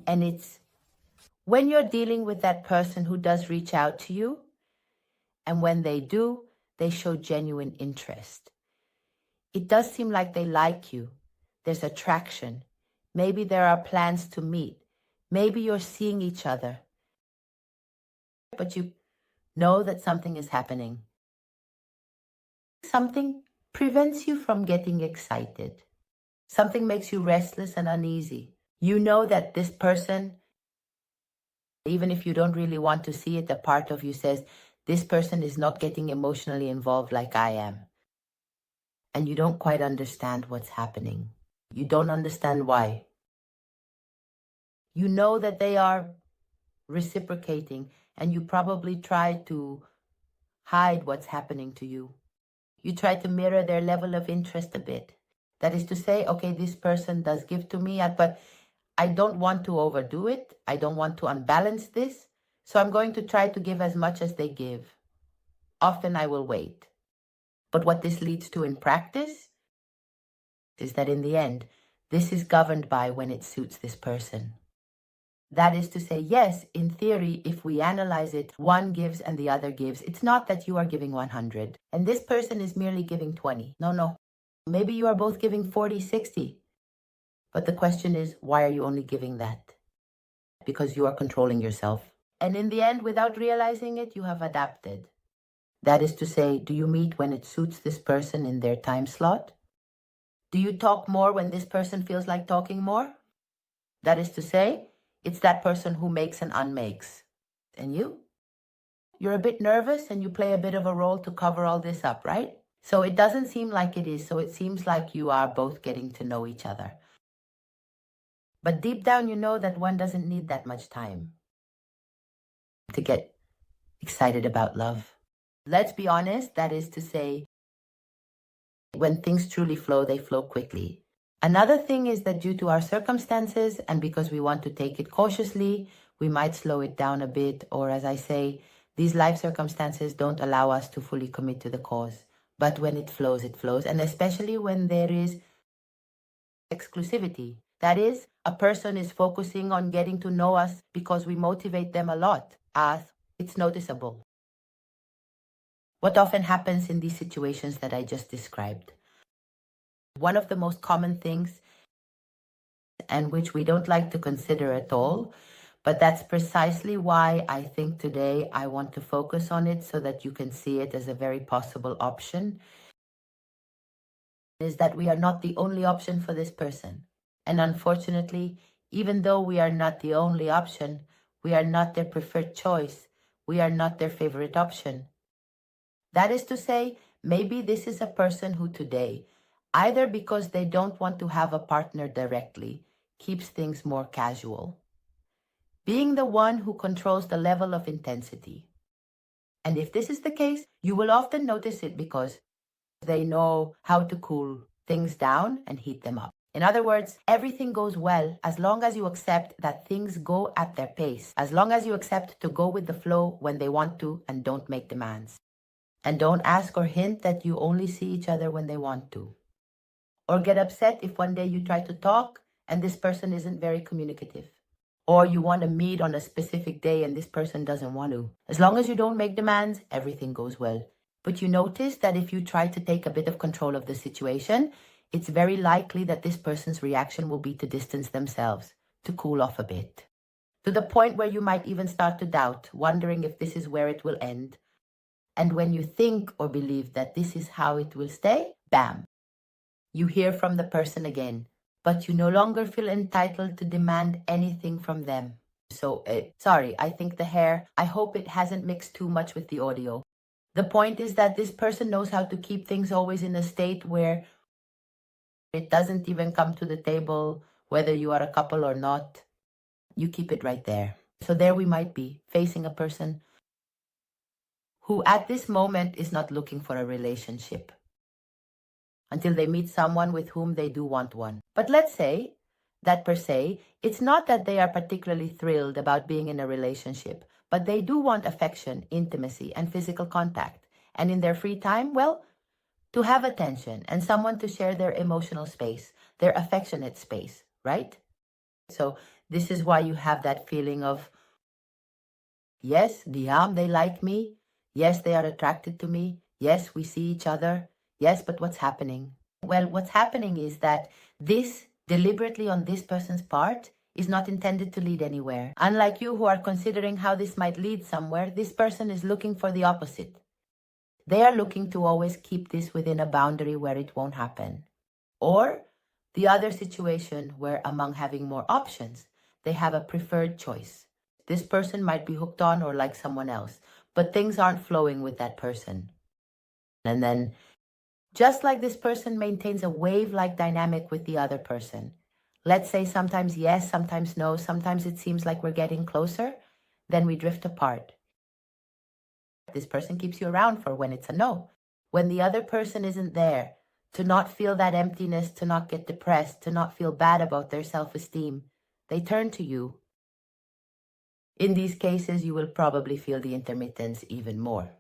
And it's when you're dealing with that person who does reach out to you, and when they do, they show genuine interest. It does seem like they like you. There's attraction. Maybe there are plans to meet. Maybe you're seeing each other. But you know that something is happening. Something prevents you from getting excited. Something makes you restless and uneasy. You know that this person, even if you don't really want to see it, a part of you says, this person is not getting emotionally involved like I am. And you don't quite understand what's happening. You don't understand why. You know that they are reciprocating, and you probably try to hide what's happening to you. You try to mirror their level of interest a bit. That is to say, okay, this person does give to me, but I don't want to overdo it. I don't want to unbalance this. So I'm going to try to give as much as they give. Often I will wait. But what this leads to in practice is that in the end, this is governed by when it suits this person. That is to say, yes, in theory, if we analyze it, one gives and the other gives. It's not that you are giving 100 and this person is merely giving 20. No. Maybe you are both giving 40, 60. But the question is, why are you only giving that? Because you are controlling yourself. And in the end, without realizing it, you have adapted. That is to say, do you meet when it suits this person in their time slot? Do you talk more when this person feels like talking more? That is to say, it's that person who makes and unmakes. And you? You're a bit nervous and you play a bit of a role to cover all this up, right? So it doesn't seem like it is. So it seems like you are both getting to know each other. But deep down, you know that one doesn't need that much time to get excited about love. Let's be honest, that is to say, when things truly flow, they flow quickly. Another thing is that due to our circumstances and because we want to take it cautiously, we might slow it down a bit. Or as I say, these life circumstances don't allow us to fully commit to the cause. But when it flows, it flows. And especially when there is exclusivity. That is, a person is focusing on getting to know us because we motivate them a lot. It's noticeable. What often happens in these situations that I just described? One of the most common things, and which we don't like to consider at all, but that's precisely why I think today I want to focus on it so that you can see it as a very possible option, is that we are not the only option for this person. And unfortunately, even though we are not the only option, we are not their preferred choice. We are not their favorite option. That is to say, maybe this is a person who today, either because they don't want to have a partner directly, keeps things more casual. Being the one who controls the level of intensity. And if this is the case, you will often notice it because they know how to cool things down and heat them up. In other words, everything goes well as long as you accept that things go at their pace, as long as you accept to go with the flow when they want to and don't make demands. And don't ask or hint that you only see each other when they want to. Or get upset if one day you try to talk and this person isn't very communicative. Or you want to meet on a specific day and this person doesn't want to. As long as you don't make demands, everything goes well. But you notice that if you try to take a bit of control of the situation, it's very likely that this person's reaction will be to distance themselves, to cool off a bit. To the point where you might even start to doubt, wondering if this is where it will end. And when you think or believe that this is how it will stay, bam, you hear from the person again, but you no longer feel entitled to demand anything from them. So, sorry, I think I hope it hasn't mixed too much with the audio. The point is that this person knows how to keep things always in a state where it doesn't even come to the table, whether you are a couple or not. You keep it right there. So there we might be, facing a person who at this moment is not looking for a relationship until they meet someone with whom they do want one. But let's say that per se, it's not that they are particularly thrilled about being in a relationship, but they do want affection, intimacy, and physical contact. And in their free time, well, to have attention and someone to share their emotional space, their affectionate space, right? So This is why you have that feeling of, yes, they like me. Yes, they are attracted to me. Yes, we see each other. Yes, but what's happening? Well, what's happening is that this deliberately on this person's part is not intended to lead anywhere. Unlike you who are considering how this might lead somewhere, this person is looking for the opposite. They are looking to always keep this within a boundary where it won't happen. Or the other situation where among having more options, they have a preferred choice. This person might be hooked on or like someone else, but things aren't flowing with that person. And then, just like this person maintains a wave-like dynamic with the other person, let's say sometimes yes, sometimes no, sometimes it seems like we're getting closer, then we drift apart. This person keeps you around for when it's a no. When the other person isn't there, to not feel that emptiness, to not get depressed, to not feel bad about their self-esteem, they turn to you. In these cases, you will probably feel the intermittence even more.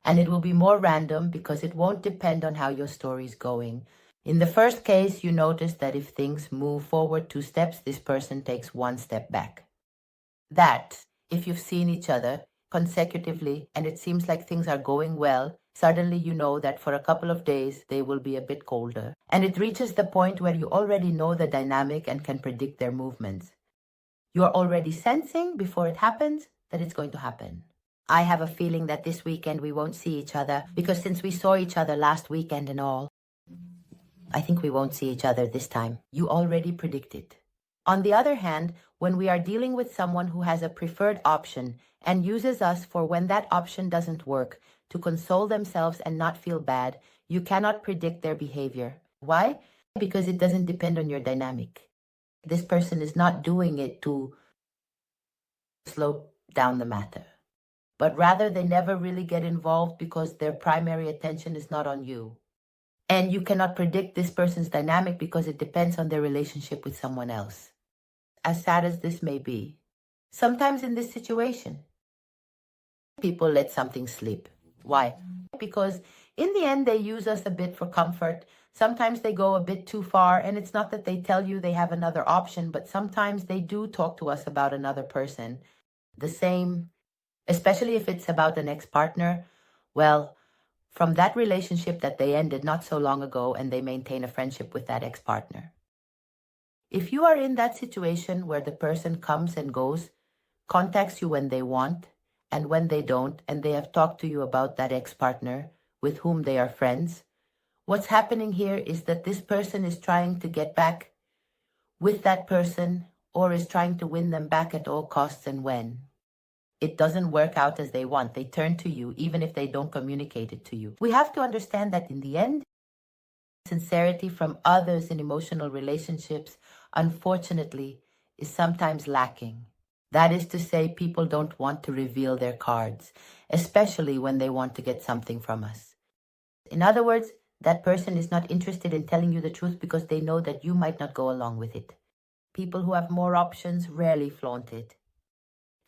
And it will be more random because it won't depend on how your story is going. In the first case, you notice that if things move forward 2 steps, this person takes 1 step back. That, if you've seen each other consecutively and it seems like things are going well, suddenly you know that for a couple of days they will be a bit colder. And it reaches the point where you already know the dynamic and can predict their movements. You're already sensing before it happens that it's going to happen. I have a feeling that this weekend we won't see each other because since we saw each other last weekend and all, I think we won't see each other this time. You already predicted. On the other hand, when we are dealing with someone who has a preferred option and uses us for when that option doesn't work to console themselves and not feel bad, you cannot predict their behavior. Why? Because it doesn't depend on your dynamic. This person is not doing it to slow down the matter, but rather they never really get involved because their primary attention is not on you. And you cannot predict this person's dynamic because it depends on their relationship with someone else. As sad as this may be, sometimes in this situation, people let something slip. Why? Because in the end, they use us a bit for comfort. Sometimes they go a bit too far, and it's not that they tell you they have another option, but sometimes they do talk to us about another person. The same, especially if it's about an ex-partner. Well, from that relationship that they ended not so long ago, and they maintain a friendship with that ex-partner. If you are in that situation where the person comes and goes, contacts you when they want, and when they don't, and they have talked to you about that ex-partner with whom they are friends, what's happening here is that this person is trying to get back with that person or is trying to win them back at all costs, and when it doesn't work out as they want, they turn to you even if they don't communicate it to you. We have to understand that in the end, sincerity from others in emotional relationships, unfortunately, is sometimes lacking. That is to say, people don't want to reveal their cards, especially when they want to get something from us. In other words, that person is not interested in telling you the truth because they know that you might not go along with it. People who have more options rarely flaunt it.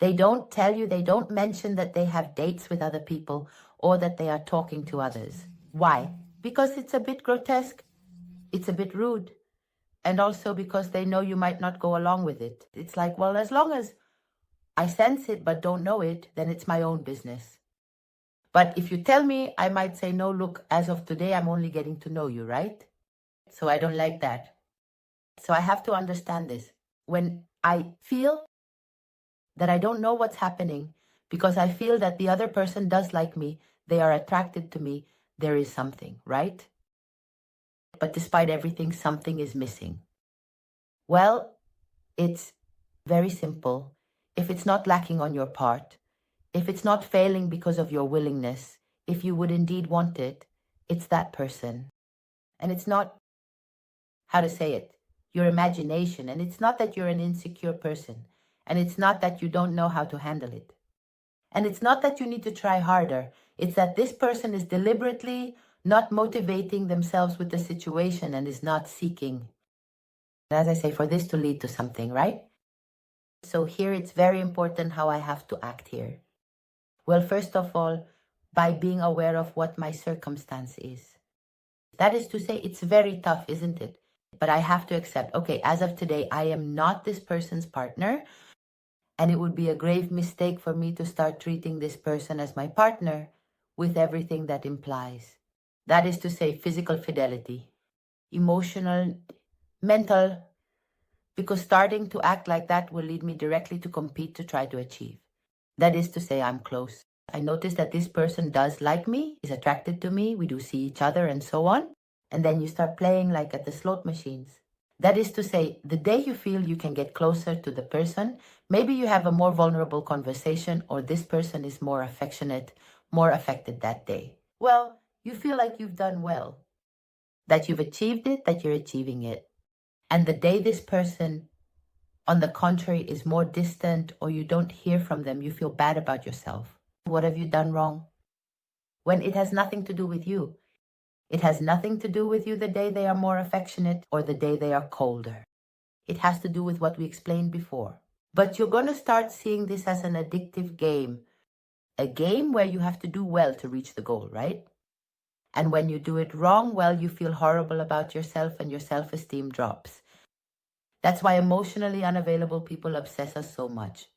They don't tell you, they don't mention that they have dates with other people or that they are talking to others. Why? Because it's a bit grotesque, it's a bit rude, and also because they know you might not go along with it. It's like, well, as long as I sense it but don't know it, then it's my own business. But if you tell me, I might say, no, look, as of today, I'm only getting to know you, right? So I don't like that. So I have to understand this. When I feel that I don't know what's happening because I feel that the other person does like me, they are attracted to me, there is something, right? But despite everything, something is missing. Well, it's very simple. If it's not lacking on your part, if it's not failing because of your willingness, if you would indeed want it, it's that person. And it's not, how to say it, your imagination. And it's not that you're an insecure person. And it's not that you don't know how to handle it. And it's not that you need to try harder. It's that this person is deliberately not motivating themselves with the situation and is not seeking, as I say, for this to lead to something, right? So here it's very important how I have to act here. Well, first of all, by being aware of what my circumstance is. That is to say, it's very tough, isn't it? But I have to accept, okay, as of today, I am not this person's partner. And it would be a grave mistake for me to start treating this person as my partner with everything that implies. That is to say, physical fidelity, emotional, mental, because starting to act like that will lead me directly to compete to try to achieve. That is to say, I'm close. I notice that this person does like me, is attracted to me, we do see each other and so on. And then you start playing like at the slot machines. That is to say, the day you feel you can get closer to the person, maybe you have a more vulnerable conversation or this person is more affectionate, more affected that day. Well, you feel like you've done well, that you've achieved it, that you're achieving it. And the day this person, on the contrary, is more distant or you don't hear from them, you feel bad about yourself. What have you done wrong? When it has nothing to do with you. It has nothing to do with you the day they are more affectionate or the day they are colder. It has to do with what we explained before. But you're going to start seeing this as an addictive game. A game where you have to do well to reach the goal, right? And when you do it wrong, well, you feel horrible about yourself and your self-esteem drops. That's why emotionally unavailable people obsess us so much.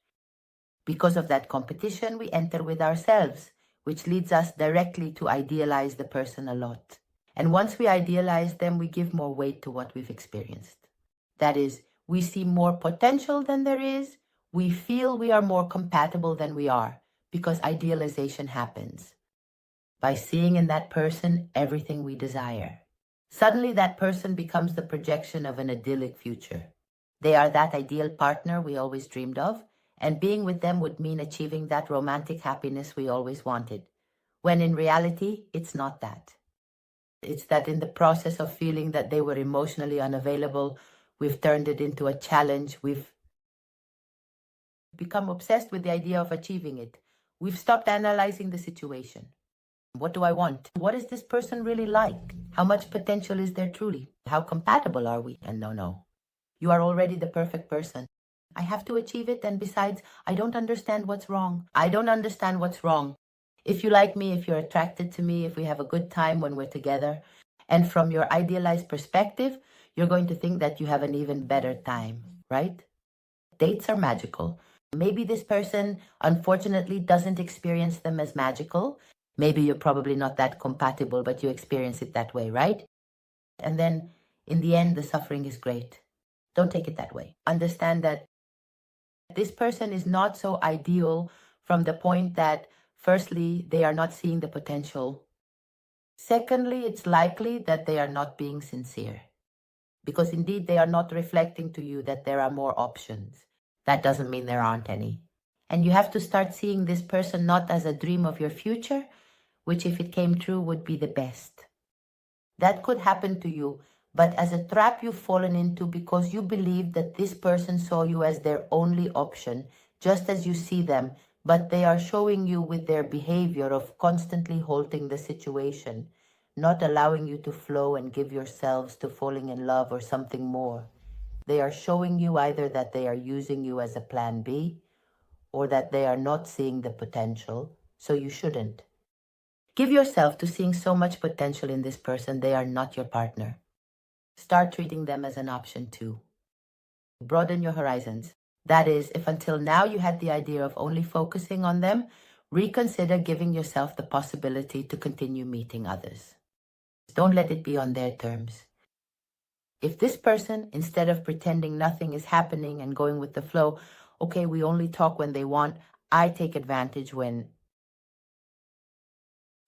Because of that competition, we enter with ourselves, which leads us directly to idealize the person a lot. And once we idealize them, we give more weight to what we've experienced. That is, we see more potential than there is. We feel we are more compatible than we are because idealization happens. By seeing in that person everything we desire. Suddenly that person becomes the projection of an idyllic future. They are that ideal partner we always dreamed of, and being with them would mean achieving that romantic happiness we always wanted, when in reality, it's not that. It's that in the process of feeling that they were emotionally unavailable, we've turned it into a challenge. We've become obsessed with the idea of achieving it. We've stopped analyzing the situation. What do I want? What is this person really like? How much potential is there truly? How compatible are we? And no. You are already the perfect person. I have to achieve it, and besides, I don't understand what's wrong. I don't understand what's wrong. If you like me, if you're attracted to me, if we have a good time when we're together, and from your idealized perspective, you're going to think that you have an even better time, right? Dates are magical. Maybe this person, unfortunately, doesn't experience them as magical. Maybe you're probably not that compatible, but you experience it that way, right? And then, in the end, the suffering is great. Don't take it that way. Understand that this person is not so ideal from the point that, firstly, they are not seeing the potential. Secondly, it's likely that they are not being sincere. Because indeed, they are not reflecting to you that there are more options. That doesn't mean there aren't any. And you have to start seeing this person not as a dream of your future, which if it came true would be the best. That could happen to you, but as a trap you've fallen into because you believe that this person saw you as their only option, just as you see them, but they are showing you with their behavior of constantly halting the situation, not allowing you to flow and give yourselves to falling in love or something more. They are showing you either that they are using you as a plan B or that they are not seeing the potential, so you shouldn't. Give yourself to seeing so much potential in this person they are not your partner. Start treating them as an option too. Broaden your horizons. That is, if until now you had the idea of only focusing on them, reconsider giving yourself the possibility to continue meeting others. Don't let it be on their terms. If this person, instead of pretending nothing is happening and going with the flow, okay, we only talk when they want, I take advantage when.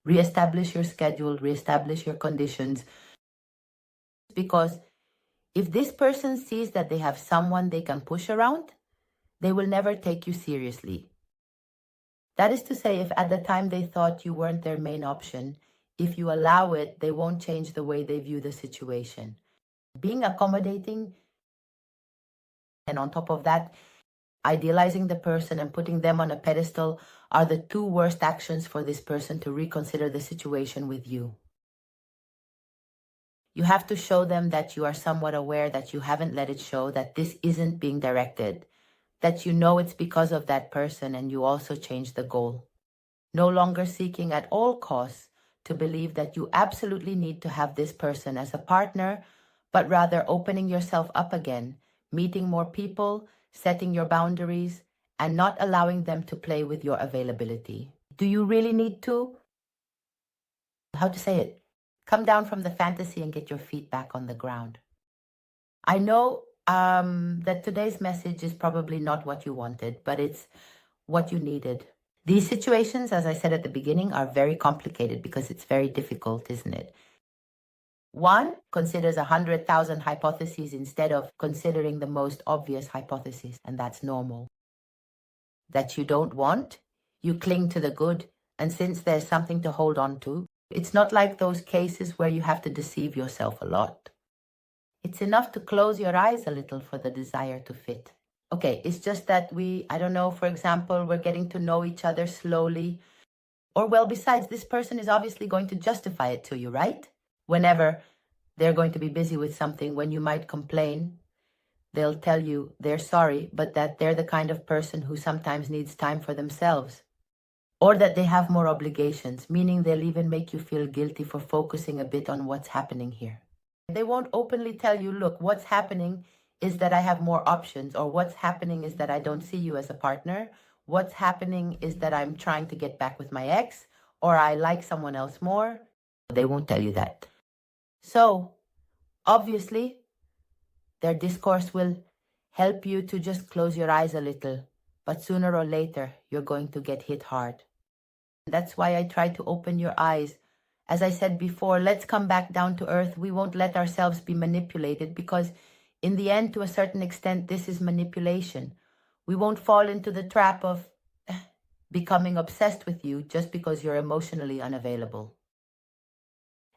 Reestablish your schedule, reestablish your conditions. Because if this person sees that they have someone they can push around, they will never take you seriously. That is to say, if at the time they thought you weren't their main option, if you allow it, they won't change the way they view the situation. Being accommodating, and on top of that, idealizing the person and putting them on a pedestal are the two worst actions for this person to reconsider the situation with you. You have to show them that you are somewhat aware that you haven't let it show, that this isn't being directed, that you know it's because of that person and you also change the goal. No longer seeking at all costs to believe that you absolutely need to have this person as a partner, but rather opening yourself up again, meeting more people, setting your boundaries, and not allowing them to play with your availability. Do you really need to? How to say it? Come down from the fantasy and get your feet back on the ground. I know that today's message is probably not what you wanted, but it's what you needed. These situations, as I said at the beginning, are very complicated because it's very difficult, isn't it? One considers 100,000 hypotheses instead of considering the most obvious hypothesis, and that's normal. That you don't want, you cling to the good, and since there's something to hold on to, it's not like those cases where you have to deceive yourself a lot. It's enough to close your eyes a little for the desire to fit. Okay, it's just that I don't know, for example, we're getting to know each other slowly. Or, well, besides, this person is obviously going to justify it to you, right? Whenever they're going to be busy with something, when you might complain, they'll tell you they're sorry, but that they're the kind of person who sometimes needs time for themselves. Or that they have more obligations, meaning they'll even make you feel guilty for focusing a bit on what's happening here. They won't openly tell you, look, what's happening is that I have more options, or what's happening is that I don't see you as a partner. What's happening is that I'm trying to get back with my ex, or I like someone else more. They won't tell you that. So, obviously, their discourse will help you to just close your eyes a little, but sooner or later, you're going to get hit hard. That's why I try to open your eyes. As I said before, let's come back down to earth. We won't let ourselves be manipulated because in the end, to a certain extent, this is manipulation. We won't fall into the trap of becoming obsessed with you just because you're emotionally unavailable.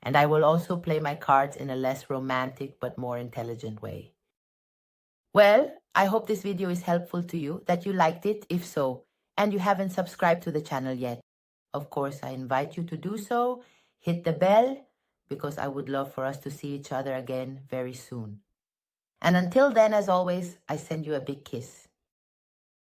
And I will also play my cards in a less romantic but more intelligent way. Well, I hope this video is helpful to you, that you liked it, if so, and you haven't subscribed to the channel yet. Of course, I invite you to do so. Hit the bell, because I would love for us to see each other again very soon. And until then, as always, I send you a big kiss.